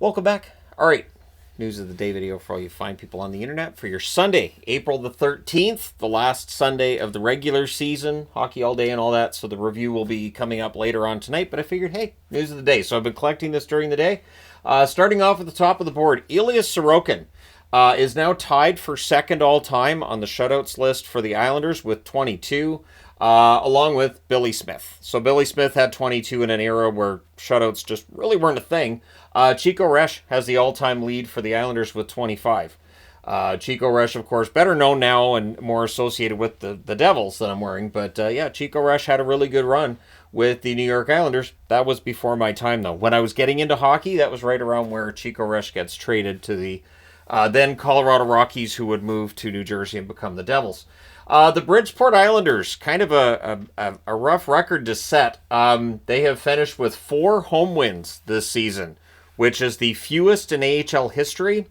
Welcome back. All right, news of the day video for all you fine people on the internet for your Sunday, April the 13th, the last Sunday of the regular season, hockey all day and all that. So the review will be coming up later on tonight, but I figured, hey, news of the day. So I've been collecting this during the day. Starting off at the top of the board, Elias Sorokin is now tied for second all time on the shutouts list for the Islanders with 22. Along with Billy Smith. So Billy Smith had 22 in an era where shutouts just really weren't a thing. Chico Resch has the all-time lead for the Islanders with 25. Chico Resch, of course, better known now and more associated with the Devils that I'm wearing. But yeah, Chico Resch had a really good run with the New York Islanders. That was before my time, though. When I was getting into hockey, that was right around where Chico Resch gets traded to the then Colorado Rockies, who would move to New Jersey and become the Devils. The Bridgeport Islanders, kind of a rough record to set. They have finished with 4 home wins this season, which is the fewest in AHL history.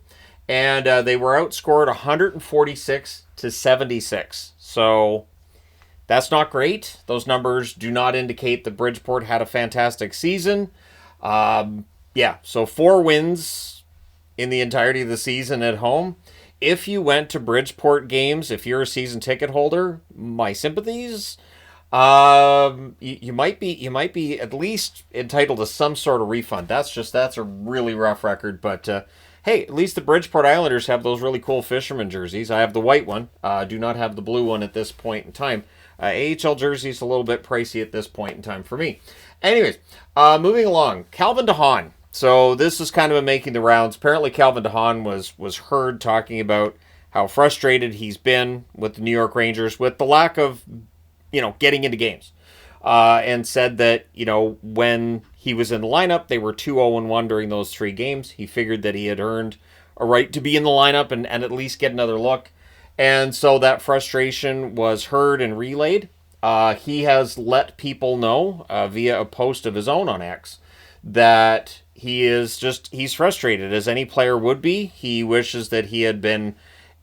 And they were outscored 146 to 76. So that's not great. Those numbers do not indicate that Bridgeport had a fantastic season. Yeah, so 4 wins in the entirety of the season at home. If you went to Bridgeport games, if you're a season ticket holder, my sympathies. You might be at least entitled to some sort of refund. That's a really rough record. But hey, at least the Bridgeport Islanders have those really cool fisherman jerseys. I have the white one. Do not have the blue one at this point in time. AHL jerseys a little bit pricey at this point in time for me. Anyways, moving along, Calvin DeHaan. So this is kind of making the rounds. Apparently Calvin DeHaan was heard talking about how frustrated he's been with the New York Rangers with the lack of, getting into games. And said that, when he was in the lineup, they were 2-0-1 during those 3 games. He figured that he had earned a right to be in the lineup and at least get another look. And so that frustration was heard and relayed. He has let people know via a post of his own on X that he's frustrated, as any player would be. He wishes that he had been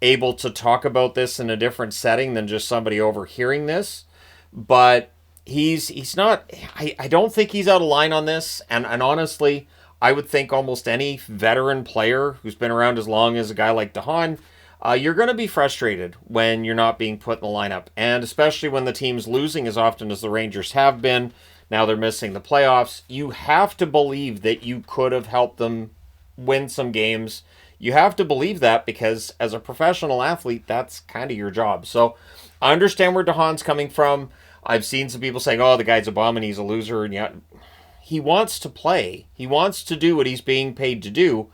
able to talk about this in a different setting than just somebody overhearing this. But he's not, I don't think he's out of line on this. And honestly, I would think almost any veteran player who's been around as long as a guy like DeHaan, you're going to be frustrated when you're not being put in the lineup. And especially when the team's losing as often as the Rangers have been. Now they're missing the playoffs. You have to believe that you could have helped them win some games. You have to believe that because as a professional athlete, that's kind of your job. So I understand where DeHaan's coming from. I've seen some people saying, oh, the guy's a bum and he's a loser. And yet he wants to play. He wants to do what he's being paid to do.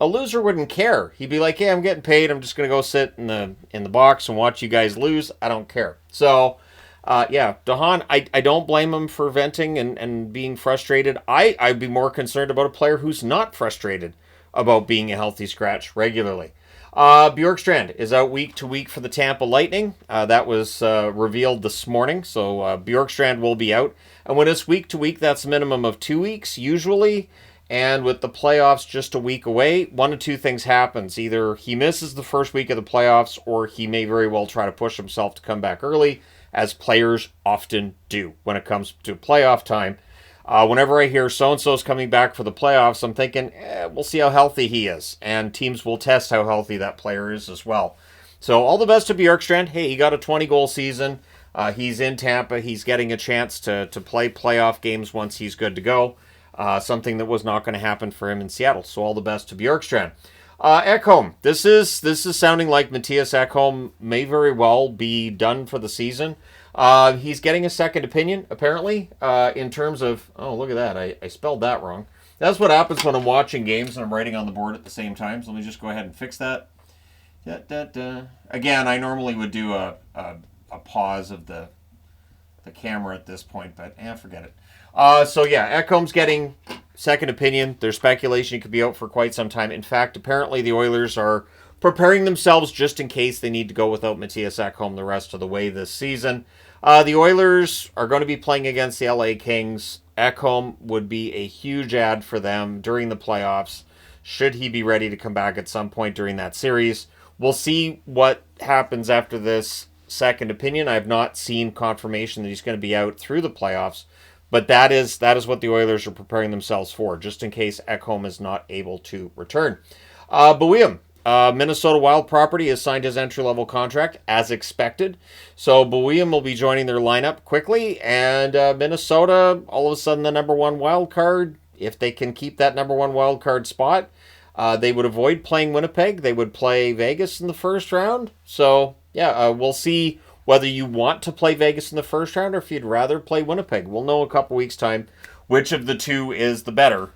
A loser wouldn't care. He'd be like, yeah, I'm getting paid. I'm just going to go sit in the box and watch you guys lose. I don't care. So yeah, DeHaan, I don't blame him for venting and being frustrated. I'd be more concerned about a player who's not frustrated about being a healthy scratch regularly. Bjorkstrand is out week to week for the Tampa Lightning. That was revealed this morning, so Bjorkstrand will be out. And when it's week to week, that's a minimum of 2 weeks usually. And with the playoffs just a week away, one of 2 things happens. Either he misses the first week of the playoffs, or he may very well try to push himself to come back early, as players often do when it comes to playoff time. Whenever I hear so-and-so's coming back for the playoffs, I'm thinking, we'll see how healthy he is. And teams will test how healthy that player is as well. So all the best to Bjorkstrand. Hey, he got a 20-goal season. He's in Tampa. He's getting a chance to play playoff games once he's good to go. Something that was not going to happen for him in Seattle. So all the best to Bjorkstrand. Ekholm. This is sounding like Matthias Ekholm may very well be done for the season. He's getting a second opinion, apparently, in terms of... Oh, look at that. I spelled that wrong. That's what happens when I'm watching games and I'm writing on the board at the same time. So let me just go ahead and fix that. Again, I normally would do a pause of the camera at this point, but forget it. So yeah, Ekholm's getting second opinion. There's speculation he could be out for quite some time. In fact, apparently the Oilers are preparing themselves just in case they need to go without Matthias Ekholm the rest of the way this season. The Oilers are going to be playing against the LA Kings. Ekholm would be a huge add for them during the playoffs, should he be ready to come back at some point during that series. We'll see what happens after this second opinion. I have not seen confirmation that he's going to be out through the playoffs, But that is what the Oilers are preparing themselves for, just in case Ekholm is not able to return. Buium, Minnesota Wild property, has signed his entry-level contract as expected. So Buium will be joining their lineup quickly, and Minnesota, all of a sudden the number one wild card. If they can keep that number one wild card spot, they would avoid playing Winnipeg. They would play Vegas in the first round. So, yeah, we'll see whether you want to play Vegas in the first round or if you'd rather play Winnipeg. We'll know a couple weeks' time which of the two is the better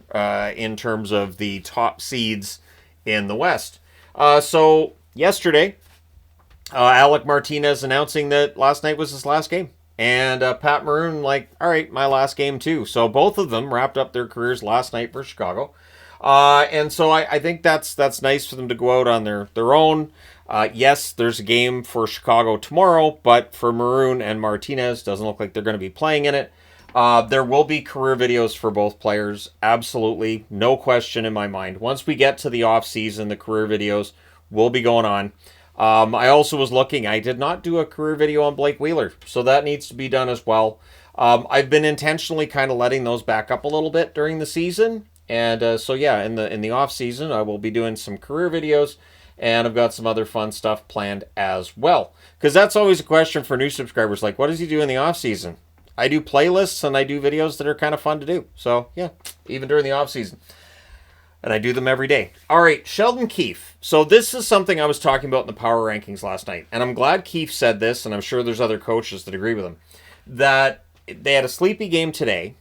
in terms of the top seeds in the West. So, yesterday, Alec Martinez announcing that last night was his last game. And Pat Maroon, like, all right, my last game too. So both of them wrapped up their careers last night for Chicago. And so I think that's nice for them to go out on their own. Yes, there's a game for Chicago tomorrow, but for Maroon and Martinez, doesn't look like they're going to be playing in it. There will be career videos for both players. Absolutely. No question in my mind. Once we get to the off season, the career videos will be going on. I also was looking, I did not do a career video on Blake Wheeler, so that needs to be done as well. I've been intentionally kind of letting those back up a little bit during the season, and so yeah, in the off season, I will be doing some career videos, and I've got some other fun stuff planned as well. Because that's always a question for new subscribers, like, what does he do in the off season? I do playlists and I do videos that are kind of fun to do. So yeah, even during the off season. And I do them every day. All right, Sheldon Keefe. So this is something I was talking about in the power rankings last night. And I'm glad Keefe said this, and I'm sure there's other coaches that agree with him, that they had a sleepy game today,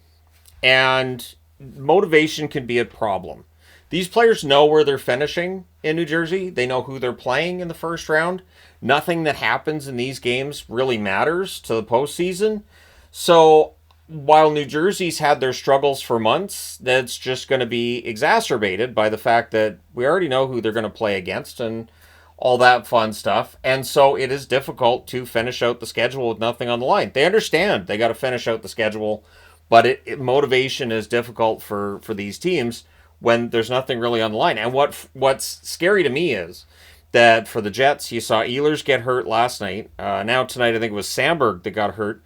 and motivation can be a problem. These players know where they're finishing in New Jersey. They know who they're playing in the first round. Nothing that happens in these games really matters to the postseason. So while New Jersey's had their struggles for months, that's just going to be exacerbated by the fact that we already know who they're going to play against and all that fun stuff. And so it is difficult to finish out the schedule with nothing on the line. They understand they got to finish out the schedule, but motivation is difficult for these teams when there's nothing really on the line. And what's scary to me is that for the Jets, you saw Ehlers get hurt last night. Now tonight, I think it was Sandberg that got hurt.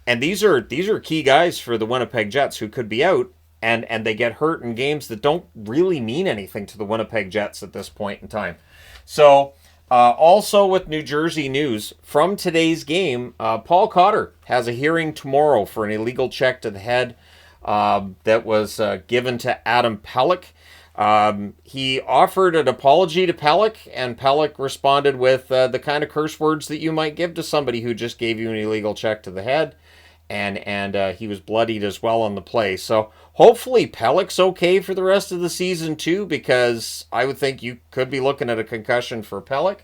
And these are key guys for the Winnipeg Jets who could be out, and they get hurt in games that don't really mean anything to the Winnipeg Jets at this point in time. So, also with New Jersey news, from today's game, Paul Cotter has a hearing tomorrow for an illegal check to the head that was given to Adam Pelech. He offered an apology to Pelech, and Pelech responded with the kind of curse words that you might give to somebody who just gave you an illegal check to the head. And he was bloodied as well on the play. So hopefully Pelech's okay for the rest of the season too, because I would think you could be looking at a concussion for Pelech.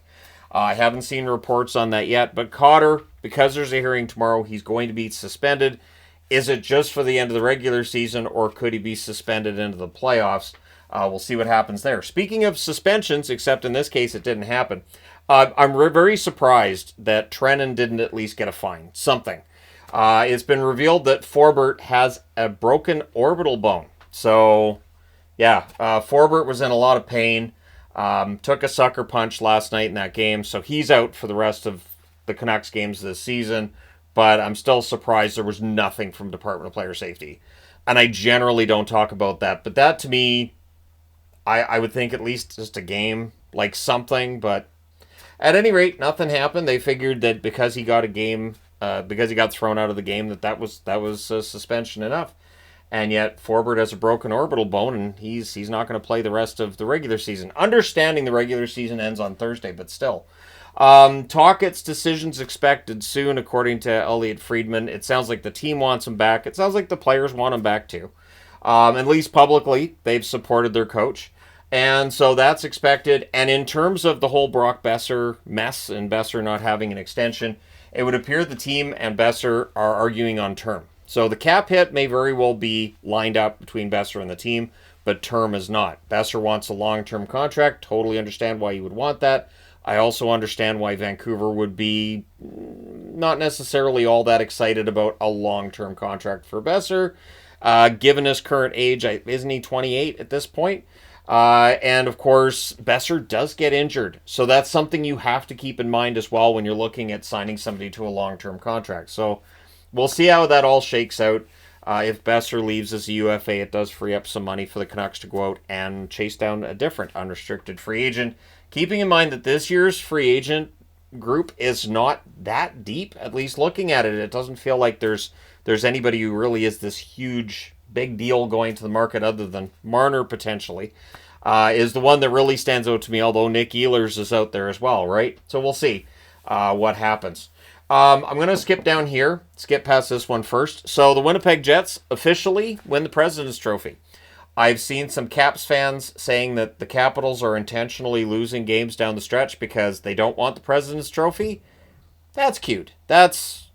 I haven't seen reports on that yet, but Cotter, because there's a hearing tomorrow, he's going to be suspended. Is it just for the end of the regular season, or could he be suspended into the playoffs? We'll see what happens there. Speaking of suspensions, except in this case it didn't happen, I'm very surprised that Trennan didn't at least get a fine, something. It's been revealed that Forbort has a broken orbital bone. So, yeah, Forbort was in a lot of pain. Took a sucker punch last night in that game. So he's out for the rest of the Canucks games this season. But I'm still surprised there was nothing from Department of Player Safety. And I generally don't talk about that. But that, to me, I would think at least just a game, like something. But at any rate, nothing happened. They figured that because he got a game... because he got thrown out of the game, that was suspension enough. And yet Forbort has a broken orbital bone, and he's not going to play the rest of the regular season. Understanding the regular season ends on Thursday, but still. Tockett's decision's expected soon, according to Elliot Friedman. It sounds like the team wants him back. It sounds like the players want him back too. At least publicly, they've supported their coach. And so that's expected. And in terms of the whole Brock Boeser mess and Boeser not having an extension, it would appear the team and Boeser are arguing on term. So the cap hit may very well be lined up between Boeser and the team, but term is not. Boeser wants a long-term contract. Totally understand why you would want that. I also understand why Vancouver would be not necessarily all that excited about a long-term contract for Boeser. Given his current age, isn't he 28 at this point? And of course, Boeser does get injured. So that's something you have to keep in mind as well when you're looking at signing somebody to a long-term contract. So we'll see how that all shakes out. If Besser leaves as a UFA, it does free up some money for the Canucks to go out and chase down a different unrestricted free agent. Keeping in mind that this year's free agent group is not that deep, at least looking at it, it doesn't feel like there's anybody who really is this huge, big deal going to the market other than Marner potentially. Is the one that really stands out to me, although Nick Ehlers is out there as well, right? So we'll see what happens. I'm going to skip down here, skip past this one first. So the Winnipeg Jets officially win the President's Trophy. I've seen some Caps fans saying that the Capitals are intentionally losing games down the stretch because they don't want the President's Trophy. That's cute. That's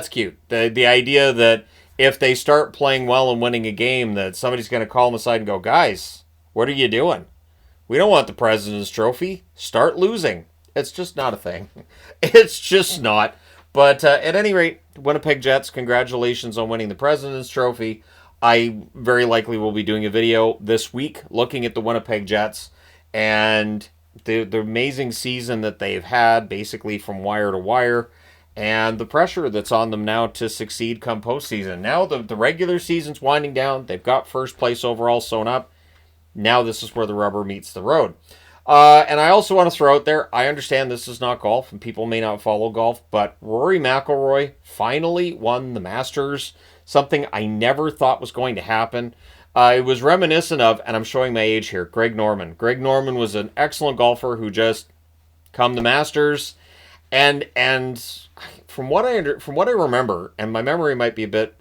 cute. The idea that if they start playing well and winning a game, that somebody's going to call them aside and go, guys, what are you doing? We don't want the President's Trophy. Start losing. It's just not a thing. It's just not. But at any rate, Winnipeg Jets, congratulations on winning the President's Trophy. I very likely will be doing a video this week looking at the Winnipeg Jets and the amazing season that they've had, basically from wire to wire, and the pressure that's on them now to succeed come postseason. Now the regular season's winding down. They've got first place overall sewn up. Now this is where the rubber meets the road. And I also want to throw out there, I understand this is not golf, and people may not follow golf, but Rory McIlroy finally won the Masters, something I never thought was going to happen. It was reminiscent of, and I'm showing my age here, Greg Norman. Greg Norman was an excellent golfer who just come the Masters, and from what I remember, and my memory might be a bit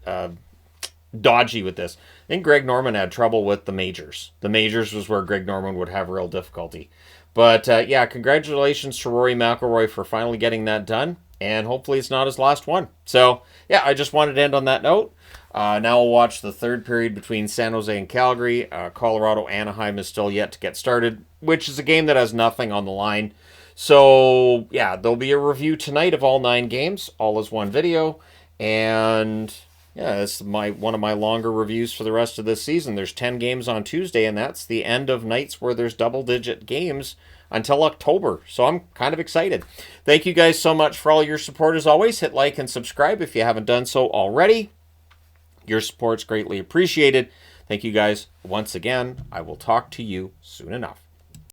dodgy with this, I think Greg Norman had trouble with the majors. The majors was where Greg Norman would have real difficulty. But yeah, congratulations to Rory McIlroy for finally getting that done. And hopefully it's not his last one. So yeah, I just wanted to end on that note. Now we'll watch the third period between San Jose and Calgary. Colorado-Anaheim is still yet to get started, which is a game that has nothing on the line. So yeah, there'll be a review tonight of all 9 games, all as one video. And yeah, it's one of my longer reviews for the rest of this season. There's 10 games on Tuesday, and that's the end of nights where there's double-digit games until October. So I'm kind of excited. Thank you guys so much for all your support as always. Hit like and subscribe if you haven't done so already. Your support's greatly appreciated. Thank you guys once again. I will talk to you soon enough.